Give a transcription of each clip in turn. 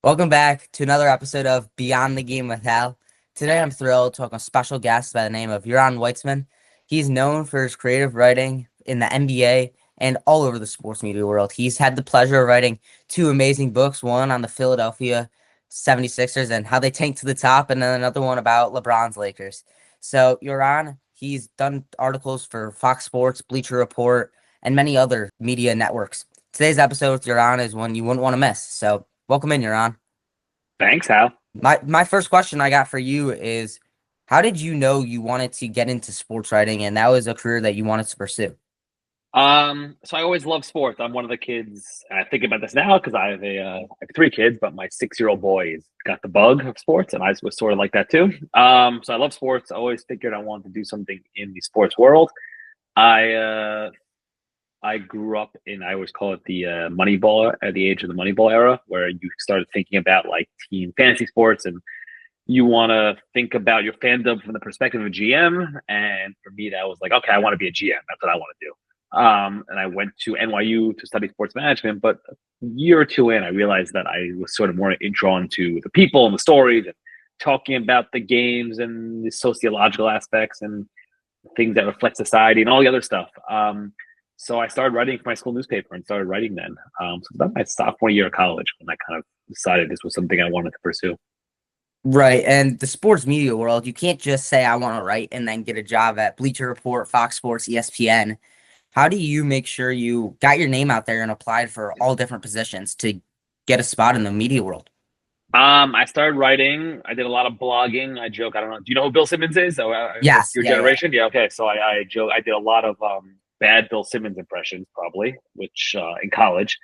Welcome back to another episode of Beyond the Game with Hal. Today I'm thrilled to welcome a special guest by the name of Yaron Weitzman. He's known for his creative writing in the NBA and all over the sports media world. He's had the pleasure of writing two amazing books, one on the Philadelphia 76ers and how they tanked to the top, and then another one about LeBron's Lakers. So Yaron, he's done articles for Fox Sports, Bleacher Report, and many other media networks. Today's episode with Yaron is one you wouldn't want to miss. So welcome in, Yaron. Thanks, Hal. My first question I got for you is, how did you know you wanted to get into sports writing and that was a career that you wanted to pursue? So I always love sports. I'm one of the kids. And I think about this now because I have three kids, but my 6-year-old boy has got the bug of sports, and I was sort of like that too. So I love sports. I always figured I wanted to do something in the sports world. I uh, I grew up in, I always call it the Moneyball, at the age of the Moneyball era, where you started thinking about like team fantasy sports, and you want to think about your fandom from the perspective of a GM. And for me, that was like, okay, I want to be a GM. That's what I want to do. And I went to NYU to study sports management. But a year or two in, I realized that I was sort of more drawn to the people and the stories and talking about the games and the sociological aspects and things that reflect society and all the other stuff. So I started writing for my school newspaper and started writing then. So it was about my sophomore year of college when I kind of decided this was something I wanted to pursue. Right, and the sports media world, you can't just say I want to write and then get a job at Bleacher Report, Fox Sports, ESPN. How do you make sure you got your name out there and applied for all different positions to get a spot in the media world? I started writing. I did a lot of blogging. I joke. I don't know. Do you know who Bill Simmons is? So, Yes, your yeah. generation? Yeah. Okay. So I joke. I did a lot of bad Bill Simmons impressions, probably, which in college.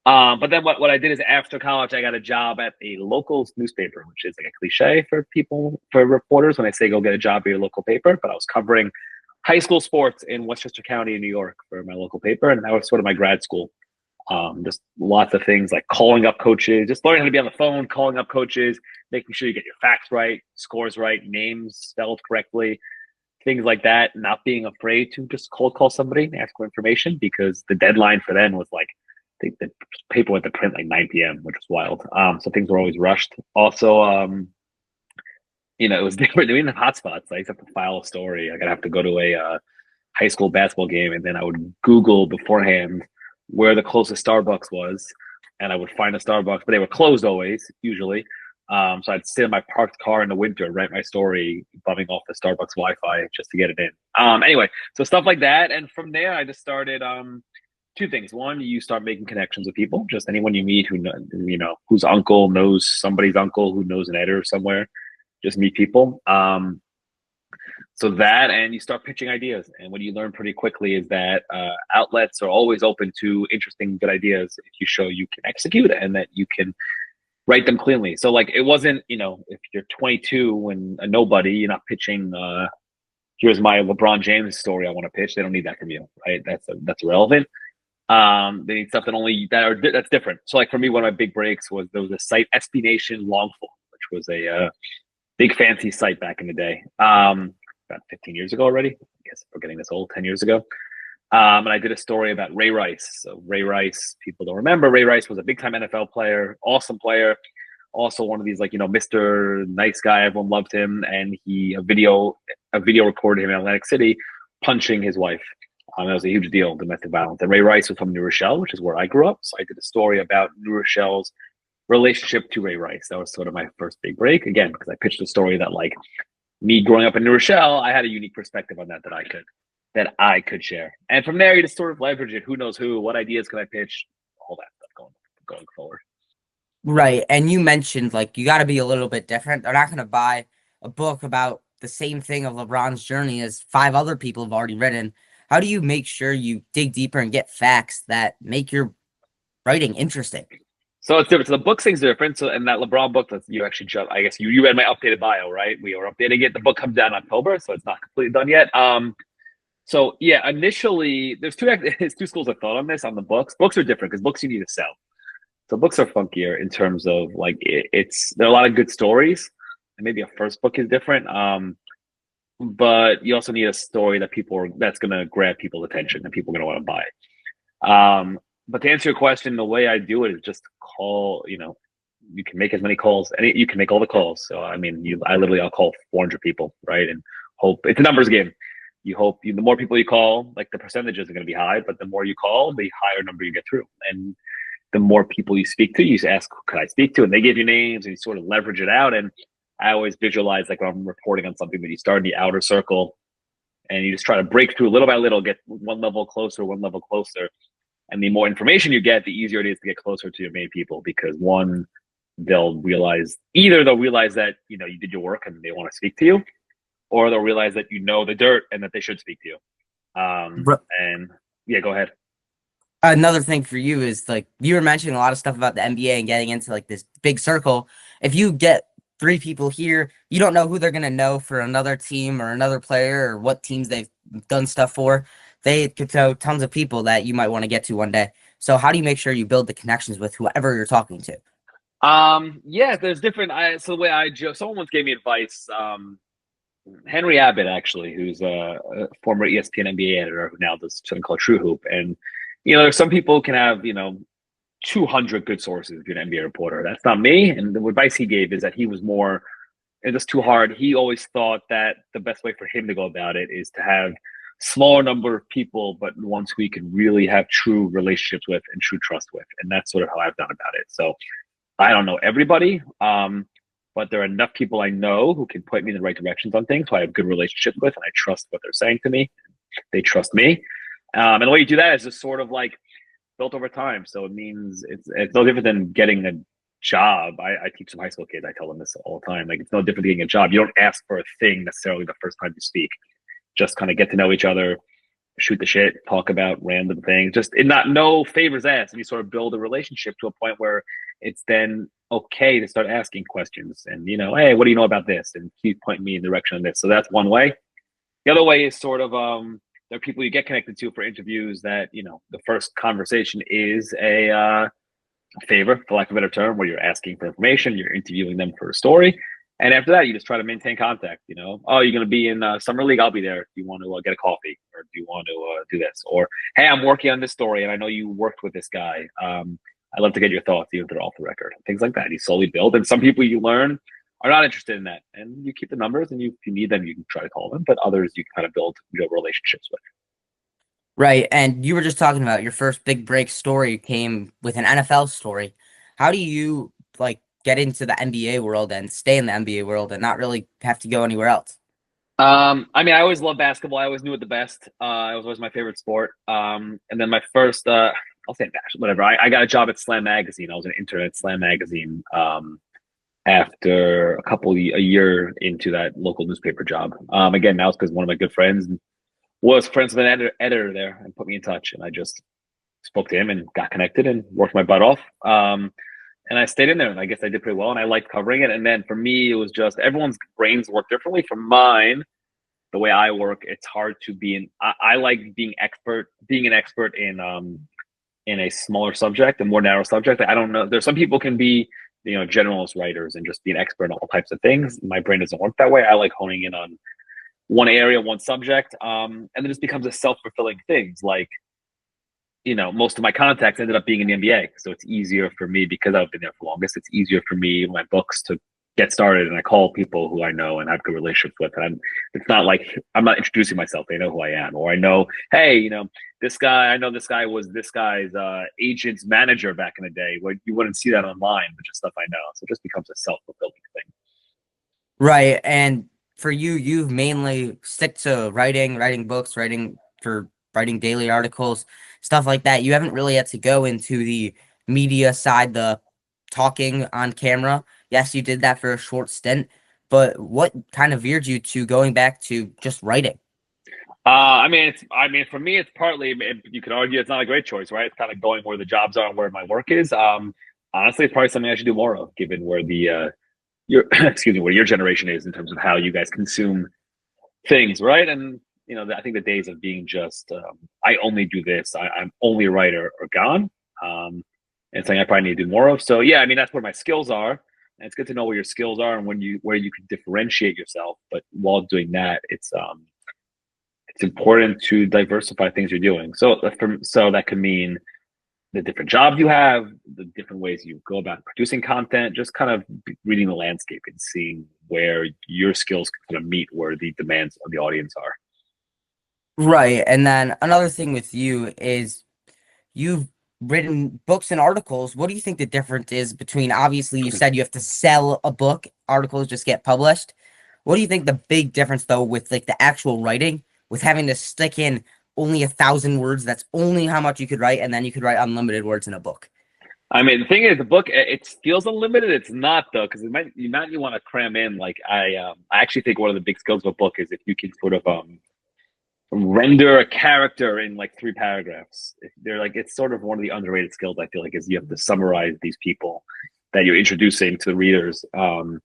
But then what I did is after college, I got a job at a local newspaper, which is like a cliche for people, for reporters when they say go get a job at your local paper. But I was covering high school sports in Westchester County in New York for my local paper. And that was sort of my grad school. Just lots of things like calling up coaches, just learning how to be on the phone, calling up coaches, making sure you get your facts right, scores right, names spelled correctly, things like that. Not being afraid to just cold call somebody and ask for information because the deadline for them was like, I think the paper went to print like 9 p.m., which was wild. So things were always rushed. Also, it was different. We didn't have hotspots. I used to have to file a story. I'd have to go to a high school basketball game, and then I would Google beforehand where the closest Starbucks was, and I would find a Starbucks, but they were closed always, usually. So I'd sit in my parked car in the winter, write my story, bumming off the Starbucks Wi-Fi just to get it in. Anyway, so stuff like that, and from there I just started two things. One, you start making connections with people, just anyone you meet whose uncle knows somebody's uncle who knows an editor somewhere. Just meet people. So that, and you start pitching ideas. And what you learn pretty quickly is that outlets are always open to interesting, good ideas if you show you can execute and that you can write them cleanly. So, like, it wasn't, if you're 22 and a nobody, you're not pitching. Here's my LeBron James story I want to pitch. They don't need that from you, right? That's irrelevant. They need stuff that's different. So, like for me, one of my big breaks was there was a site, SB Nation Longform, which was a big fancy site back in the day. About 15 years ago already. I guess we're getting this old, 10 years ago. And I did a story about Ray Rice. So Ray Rice, people don't remember, Ray Rice was a big time NFL player, awesome player. Also one of these, like, Mr. Nice Guy, everyone loved him. And a video recorded him in Atlantic City punching his wife. That was a huge deal, domestic violence. And Ray Rice was from New Rochelle, which is where I grew up. So I did a story about New Rochelle's relationship to Ray Rice. That was sort of my first big break, again, because I pitched a story that, like, me growing up in New Rochelle, I had a unique perspective on that I could share. And from there, you just sort of leverage it. Who knows who? What ideas can I pitch? All that stuff going forward. Right, and you mentioned like you got to be a little bit different. They're not going to buy a book about the same thing of LeBron's journey as five other people have already written. How do you make sure you dig deeper and get facts that make your writing interesting? So it's different. So the book thing's different. So in that LeBron book that you actually just, I guess you read my updated bio, right? We are updating it. The book comes out in October, so it's not completely done yet. So yeah, initially there's two schools of thought on this on the books. Books are different because books you need to sell. So books are funkier in terms of like there are a lot of good stories, and maybe a first book is different. But you also need a story that's gonna grab people's attention and people are gonna want to buy it. But to answer your question, the way I do it is just call, you can make as many calls, and you can make all the calls. So I mean, I'll call 400 people, right, and hope it's a numbers game. You hope the more people you call, like the percentages are going to be high, but the more you call, the higher number you get through, and the more people you speak to, you ask, who could I speak to? And they give you names and you sort of leverage it out. And I always visualize like when I'm reporting on something that you start in the outer circle and you just try to break through little by little, get one level closer, one level closer. And the more information you get, the easier it is to get closer to your main people because one, they'll realize that, you did your work and they want to speak to you, or they'll realize that you know the dirt and that they should speak to you. And yeah, go ahead. Another thing for you is like you were mentioning a lot of stuff about the NBA and getting into like this big circle. If you get 3 people here, you don't know who they're gonna know for another team or another player or what teams they've done stuff for. They could know tons of people that you might want to get to one day. So how do you make sure you build the connections with whoever you're talking to? Yeah, there's different. So the way I joke, someone once gave me advice. Henry Abbott, actually, who's a former ESPN NBA editor who now does something called True Hoop, and some people can have 200 good sources if you're an NBA reporter. That's not me. And the advice he gave is that he was more, it's just too hard. He always thought that the best way for him to go about it is to have smaller number of people, but ones who he can really have true relationships with and true trust with. And that's sort of how I've done about it. So I don't know everybody, but there are enough people I know who can point me in the right directions on things who I have good relationships with, and I trust what they're saying to me. They trust me. And the way you do that is just sort of like built over time. So it means it's no different than getting a job. I teach some high school kids. I tell them this all the time. Like, it's no different than getting a job. You don't ask for a thing necessarily the first time you speak. Just kind of get to know each other, shoot the shit, talk about random things. Just no favors asked. And you sort of build a relationship to a point where it's then okay to start asking questions. And, hey, what do you know about this? And keep pointing me in the direction of this. So that's one way. The other way is sort of there are people you get connected to for interviews that, the first conversation is a favor, for lack of a better term, where you're asking for information, you're interviewing them for a story. And after that, you just try to maintain contact, oh, you're going to be in Summer League, I'll be there. Do you want to get a coffee, or do you want to do this? Or, hey, I'm working on this story and I know you worked with this guy. I'd love to get your thoughts, even if they're off the record. Things like that. You slowly build. And some people you learn are not interested in that. And you keep the numbers, and if you need them, you can try to call them. But others you kind of build relationships with. Right. And you were just talking about your first big break story came with an NFL story. How do you like get into the NBA world and stay in the NBA world and not really have to go anywhere else? I mean, I always loved basketball. I always knew it the best. It was always my favorite sport. And then my first, I'll say whatever. I got a job at Slam Magazine. I was an intern at Slam Magazine after a year into that local newspaper job. Again, that was because one of my good friends was friends with an editor there and put me in touch. And I just spoke to him and got connected and worked my butt off. And I stayed in there, and I guess I did pretty well, and I liked covering it. And then for me, it was just everyone's brains work differently. For mine, the way I work, it's hard to be I like being an expert in a smaller subject, a more narrow subject. I don't know. There's some people can be, generalist writers and just be an expert in all types of things. My brain doesn't work that way. I like honing in on one area, one subject. And then it just becomes a self-fulfilling thing. Like, most of my contacts ended up being in the NBA. So it's easier for me, because I've been there for longest, it's easier for me, my books, to get started. And I call people who I know and have good relationships with. And it's not like I'm not introducing myself. They know who I am. Or I know, hey, this guy was this guy's agent's manager back in the day. Where you wouldn't see that online, but just stuff I know. So it just becomes a self-fulfilling thing. Right. And for you, you've mainly stick to writing books, writing daily articles, stuff like that. You haven't really had to go into the media side, the talking on camera. Yes, you did that for a short stint, but what kind of veered you to going back to just writing? I mean, for me, it's partly, you could argue it's not a great choice, right? It's kind of going where the jobs are and where my work is. Honestly, it's probably something I should do more of, given where where your generation is in terms of how you guys consume things, right? And I think the days of being just I only do this, I'm only a writer, are gone. And something I probably need to do more of. So yeah, I mean, that's where my skills are, and it's good to know where your skills are and where you can differentiate yourself. But while doing that, it's important to diversify things you're doing. So that could mean the different jobs you have, the different ways you go about producing content, just kind of reading the landscape and seeing where your skills kind of meet where the demands of the audience are. Right. And then another thing with you is you've written books and articles. What do you think the difference is between, obviously, you said you have to sell a book, articles just get published. What do you think the big difference, though, with like the actual writing, with having to stick in only 1,000 words? That's only how much you could write, and then you could write unlimited words in a book. I mean, the thing is, the book it feels unlimited. It's not though, because you want to cram in. Like I actually think one of the big skills of a book is if you can sort of render a character in like 3 paragraphs. If they're like, it's sort of one of the underrated skills I feel like is you have to summarize these people that you're introducing to the readers. So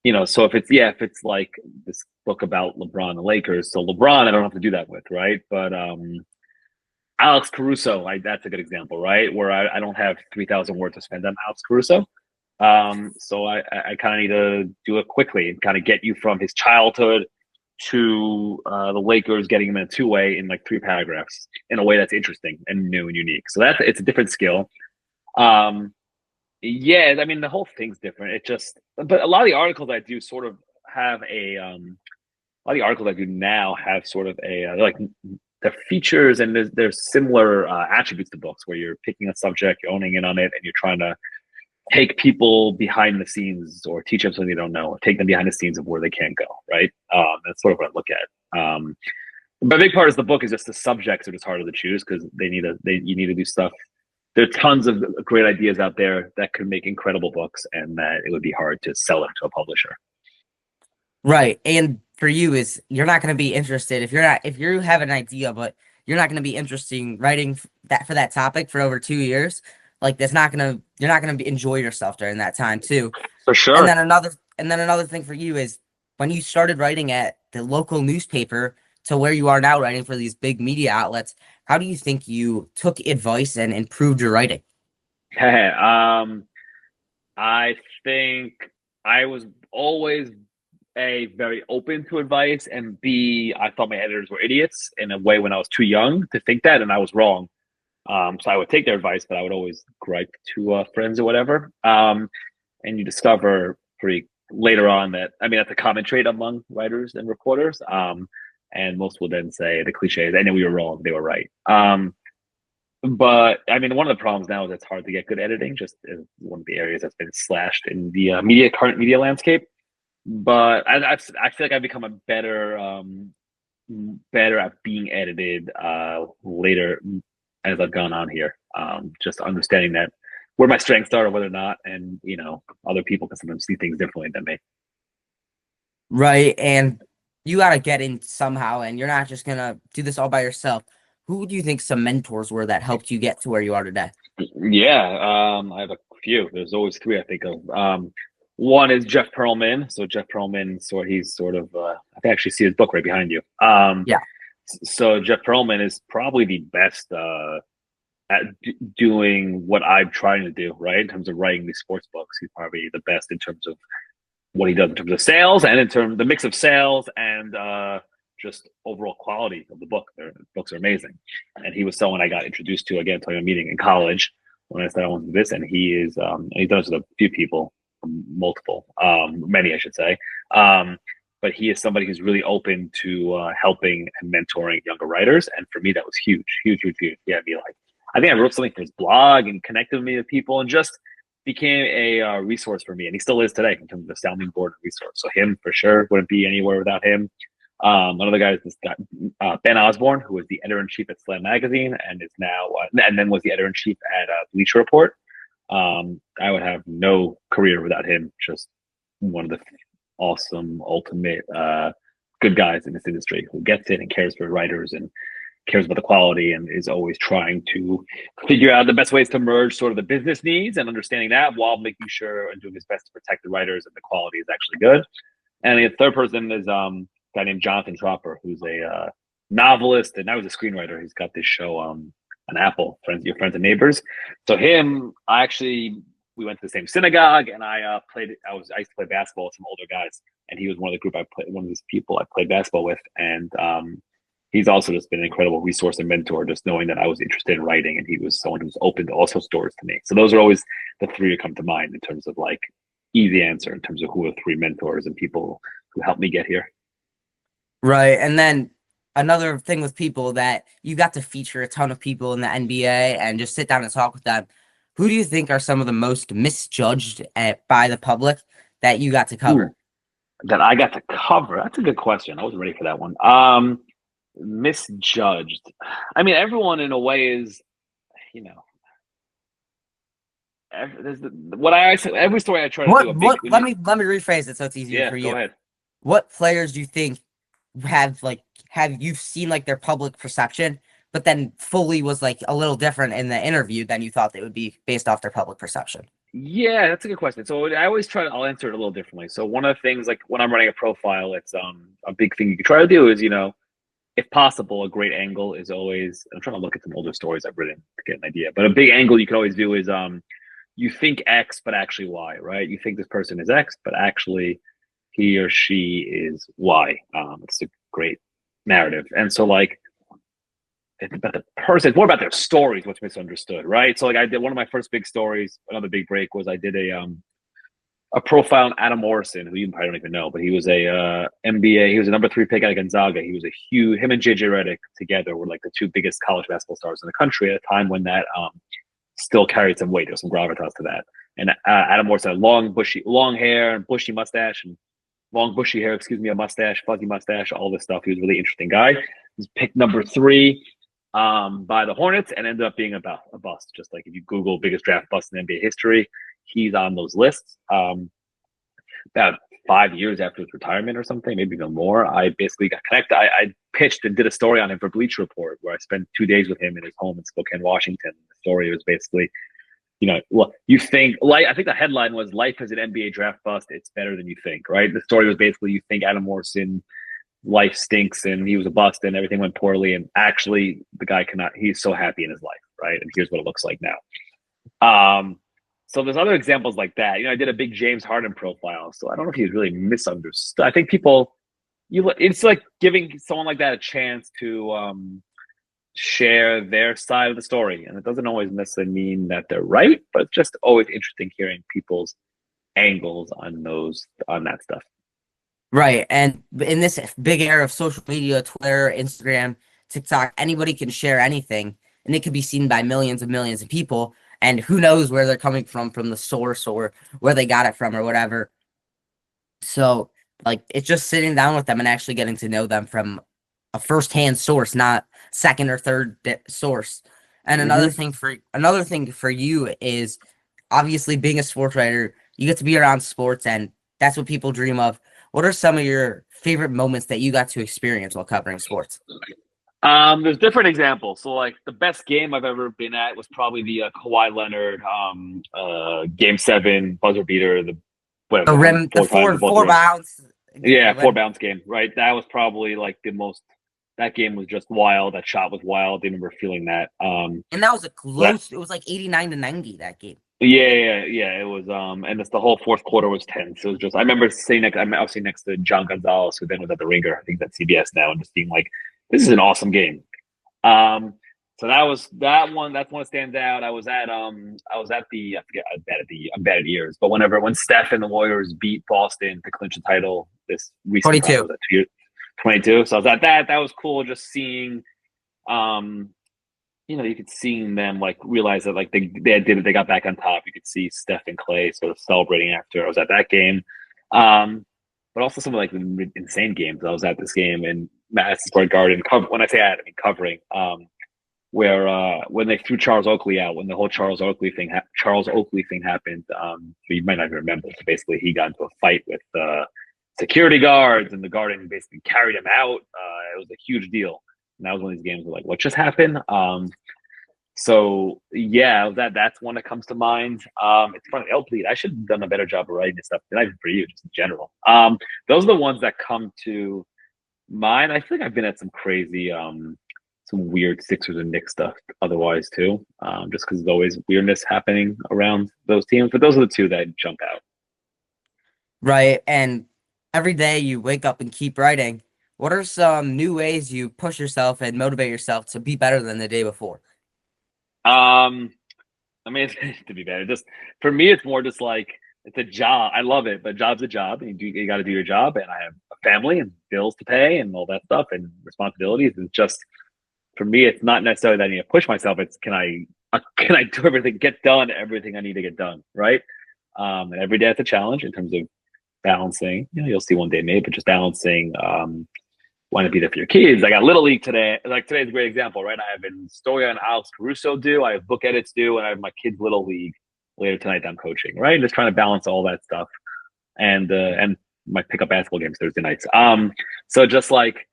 if it's like this book about LeBron and the Lakers, so LeBron I don't have to do that with, right? But Alex Caruso, that's a good example, right? Where I don't have 3,000 words to spend on Alex Caruso. So I kind of need to do it quickly and kind of get you from his childhood to the Lakers, getting him in a two-way in like 3 paragraphs in a way that's interesting and new and unique. So it's a different skill. Yeah, I mean the whole thing's different. But a lot of the articles I do sort of have a lot of the articles I do now have sort of like the features and there's similar attributes to books where you're picking a subject, you're owning in on it, and you're trying to take people behind the scenes or teach them something they don't know, or take them behind the scenes of where they can't go, right? That's sort of what I look at. But a big part of the book is just the subjects are just harder to choose because you need to do stuff. There are tons of great ideas out there that could make incredible books, and that it would be hard to sell them to a publisher. Right. And for you is you're not going to be interested if you have an idea, but you're not going to be interested in writing that for that topic for over 2 years. Like you're not gonna enjoy yourself during that time too. For And sure. then another thing for you is when you started writing at the local newspaper to where you are now writing for these big media outlets, how do you think you took advice and improved your writing? I think I was always very open to advice, and B, I thought my editors were idiots in a way when I was too young to think that, and I was wrong. So I would take their advice, but I would always gripe to friends or whatever. And you discover pretty later on that, I mean, that's a common trait among writers and reporters. And most will then say the cliches, I know we were wrong, they were right. But I mean, one of the problems now is it's hard to get good editing, just is one of the areas that's been slashed in the current media landscape. But I feel like I've become a better at being edited later as I've gone on here. Just understanding that where my strengths are or whether or not, and other people can sometimes see things differently than me. Right. And you gotta get in somehow, and you're not just gonna do this all by yourself. Who do you think some mentors were that helped you get to where you are today? Yeah, I have a few. There's always three I think of. One is Jeff Pearlman. So Jeff Pearlman, he's sort of I can actually see his book right behind you. Yeah. So Jeff Pearlman is probably the best at doing what I'm trying to do, right? In terms of writing these sports books, he's probably the best in terms of what he does in terms of sales and in terms of the mix of sales and just overall quality of the book. Their books are amazing. And he was someone I got introduced to again, to a meeting in college when I said I want to do this. And he is, and he does with a few people, multiple, many, I should say. But he is somebody who's really open to helping and mentoring younger writers. And for me, that was huge, huge, huge, huge. Yeah, I think I wrote something for his blog and connected me with people and just became a resource for me. And he still is today in terms of a sounding board resource. So him for sure wouldn't be anywhere without him. Another guy is this guy, Ben Osborne, who was the editor-in-chief at Slam Magazine and is now, and then was the editor-in-chief at Bleacher Report. I would have no career without him. Just one of the awesome, ultimate good guys in this industry who gets it and cares for writers and cares about the quality and is always trying to figure out the best ways to merge sort of the business needs and understanding that while making sure and doing his best to protect the writers and the quality is actually good. And the third person is a guy named Jonathan Tropper, who's a novelist and now he's a screenwriter. He's got this show on Apple, Your Friends and Neighbors. So him, we went to the same synagogue, and I used to play basketball with some older guys, and he was one of the group one of these people I played basketball with, and he's also just been an incredible resource and mentor, just knowing that I was interested in writing and he was someone who was open to all sorts of doors to me. So those are always the three that come to mind in terms of like easy answer in terms of who are three mentors and people who helped me get here. Right. And then another thing with people that you got to feature a ton of people in the NBA and just sit down and talk with them. Who do you think are some of the most misjudged by the public that you got to Ooh, cover? that I got to cover. That's a good question. I wasn't ready for that one. Misjudged. I mean, everyone in a way is, you know, what I say, every story I try to do a big. What let me rephrase it so it's easier Yeah, for go you. ahead. What players do you think have you seen like their public perception, but then fully was like a little different in the interview than you thought they would be based off their public perception? Yeah, that's a good question. So I always I'll answer it a little differently. So one of the things, like when I'm running a profile, it's a big thing you can try to do is, if possible, a great angle is always. I'm trying to look at some older stories I've written to get an idea, but a big angle you can always do is you think X but actually Y, right? You think this person is X, but actually he or she is Y. It's a great narrative, and so like it's about the person. It's more about their stories. What's misunderstood, right? So like I did one of my first big stories. Another big break was I did a profile on Adam Morrison, who you probably don't even know, but he was a NBA. He was a number 3 pick out of Gonzaga. He was a huge. Him and JJ Redick together were like the two biggest college basketball stars in the country at a time when that still carried some weight. There was some gravitas to that. And Adam Morrison had long hair and bushy mustache and long bushy hair. Excuse me, a mustache, fuzzy mustache, all this stuff. He was a really interesting guy. He was picked number 3 by the Hornets and ended up being a bust. Just like if you Google biggest draft bust in NBA history, he's on those lists. About 5 years after his retirement or something, maybe even more, I basically got connected. I pitched and did a story on him for Bleacher Report, where I spent 2 days with him in his home in Spokane, Washington. The story was basically, well, you think, like, I think the headline was "Life as an NBA draft bust. It's better than you think." Right? The story was basically, you think Adam Morrison life stinks and he was a bust and everything went poorly, and actually the guy cannot. He's so happy in his life, right? And here's what it looks like now. So there's other examples like that. I did a big James Harden profile, so I don't know if he was really misunderstood. I think people, it's like giving someone like that a chance to share their side of the story, and it doesn't always necessarily mean that they're right, but it's just always interesting hearing people's angles on that stuff. Right. And in this big era of social media, Twitter, Instagram, TikTok, anybody can share anything and it can be seen by millions of people. And who knows where they're coming from the source or where they got it from or whatever. So, like, it's just sitting down with them and actually getting to know them from a first-hand source, not second or third source. And Mm-hmm. another thing for you is obviously being a sports writer, you get to be around sports, and that's what people dream of. What are some of your favorite moments that you got to experience while covering sports? There's different examples. So, like the best game I've ever been at was probably the Kawhi Leonard Game 7 buzzer beater. The whatever The they call it, rim, the 4 times the buzzer four rim. bounce, Yeah, four rim. bounce game. Right, that was probably like the most. That game was just wild. That shot was wild. I remember feeling that. And that was a That close. It was like 89-90 that game. yeah. It was and it's the whole fourth quarter was tense. It was just I remember sitting next. I was sitting next to John Gonzalez, who then was at the Ringer. I think that's CBS now, and just being like, "This is an awesome game." Um, so that was that one. That's one that stands out. I was at the I forget I'm bad at years, but when Steph and the Warriors beat Boston to clinch the title this recent time, 22. was that 2 years? 22. So I was at that. That was cool. Just seeing, um, you could see them like realize that like they did it. They got back on top. You could see Steph and Clay sort of celebrating after. I was at that game. But also some of like the insane games. I was at this game in Madison Square Garden. When I say at, I mean covering. Where when they threw Charles Oakley out, when the whole Charles Oakley thing happened, you might not even remember. So basically, he got into a fight with security guards, and the Garden basically carried him out. It was a huge deal, and that was one of these games where like, what just happened? So yeah, that's one that comes to mind. It's funny, Elfleet. I should have done a better job of writing this stuff, not even for you, just in general. Those are the ones that come to mind. I feel like I've been at some crazy, some weird Sixers and Knicks stuff otherwise too. Just because there's always weirdness happening around those teams. But those are the two that jump out. Right. And every day you wake up and keep writing. What are some new ways you push yourself and motivate yourself to be better than the day before? I mean, to be better, just for me, it's more just like it's a job. I love it, but job's a job, and you got to do your job. And I have a family and bills to pay and all that stuff and responsibilities. It's just for me, it's not necessarily that I need to push myself. It's can I do everything, get done everything I need to get done, right? And every day it's a challenge in terms of balancing. You know, you'll see one day maybe, but just balancing. Want to be there for your kids. I got Little League today. Like today's a great example, right? I have Storia and Alex Caruso due. I have book edits due, and I have my kids' Little League later tonight that I'm coaching, right? Just trying to balance all that stuff, and my pickup basketball games Thursday nights. So just like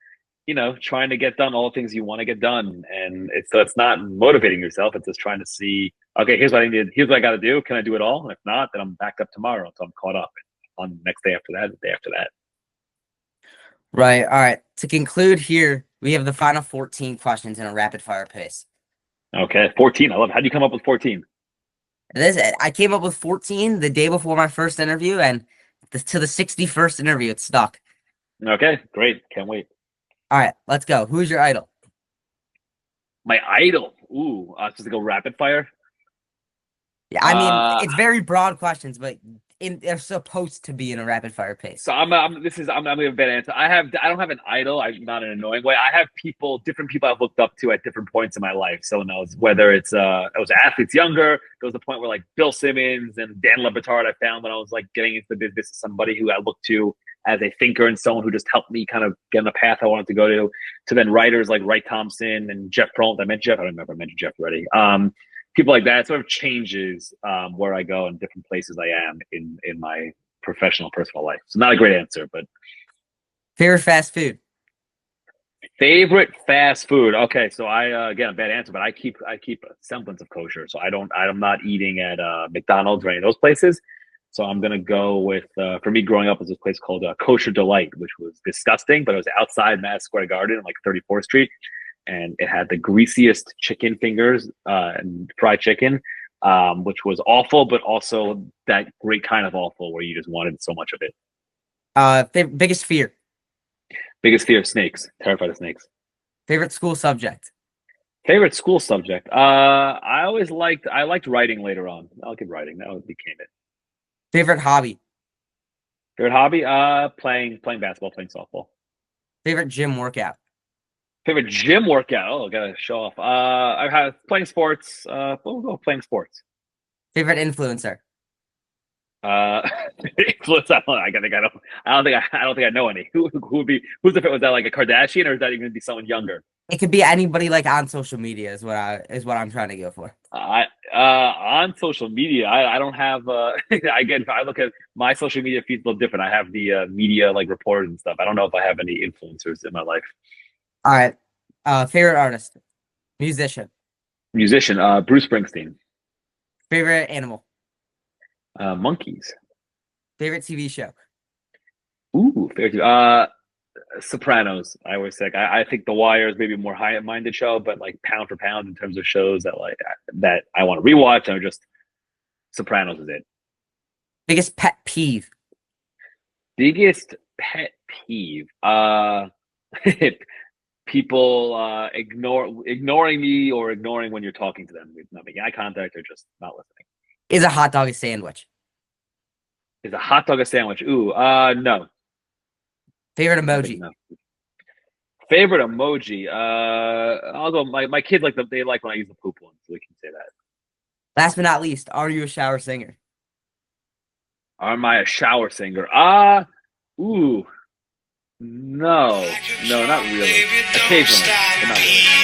trying to get done all the things you want to get done, and it's not motivating yourself. It's just trying to see, okay, here's what I need. Here's what I got to do. Can I do it all? And if not, then I'm backed up tomorrow until I'm caught up. On the next day after that, the day after that. Right. All right. To conclude here, we have the final 14 questions in a rapid fire pace. Okay, 14. I love it. How do you come up with 14? I came up with 14 the day before my first interview, and to the 61st interview, it stuck. Okay, great. Can't wait. All right, let's go. Who's your idol? My idol. Ooh, just to go rapid fire. Yeah, I mean, it's very broad questions, but they're supposed to be in a rapid fire pace. So I'm gonna have a bad answer. I don't have an idol. I'm not in an annoying way. I have different people I've looked up to at different points in my life. So knows whether it was athletes younger. There was a point where like Bill Simmons and Dan Le Batard I found when I was like getting into the business. Somebody who I looked to as a thinker and someone who just helped me kind of get on the path I wanted to go to then writers like Wright Thompson and Jeff Pearl. I met Jeff. I don't remember if I mentioned Jeff already. People like that sort of changes where I go and different places I am in my professional, personal life. So not a great answer, but favorite fast food. Favorite fast food. Okay, so I again a bad answer, but I keep a semblance of kosher. So I'm not eating at McDonald's or any of those places. So I'm gonna go with for me growing up was this place called Kosher Delight, which was disgusting, but it was outside Madison Square Garden, like 34th Street. And it had the greasiest chicken fingers and fried chicken, which was awful, but also that great kind of awful where you just wanted so much of it. Biggest fear. Biggest fear of snakes. Terrified of snakes. Favorite school subject. Favorite school subject. I liked writing later on. I'll give writing. That became it. Favorite hobby. Favorite hobby. Playing basketball, playing softball. Favorite gym workout. Favorite gym workout. Oh, gotta show off. I've had playing sports. We'll go playing sports. Favorite influencer. Influencer. I don't think I know any. Who would be? Was that like a Kardashian or is that even be someone younger? It could be anybody like on social media is what I'm trying to go for. On social media, I don't have. Again, if I look at my social media feeds a little different. I have the media like reporters and stuff. I don't know if I have any influencers in my life. All right. Favorite artist. Musician. Bruce Springsteen. Favorite animal. Monkeys. Favorite TV show. Ooh, favorite. Sopranos. I always say. I think The Wire is maybe a more high-minded show, but like pound for pound in terms of shows that I want to rewatch, or just Sopranos is it. Biggest pet peeve. Biggest pet peeve. People ignoring me or ignoring when you're talking to them, not making eye contact or just not listening. Is a hot dog a sandwich? Is a hot dog a sandwich? Ooh, no. Favorite emoji? No. Favorite emoji? I'll go. My kids they like when I use the poop one, so we can say that. Last but not least, are you a shower singer? Am I a shower singer? Ooh. No, not really. Occasionally, but not really.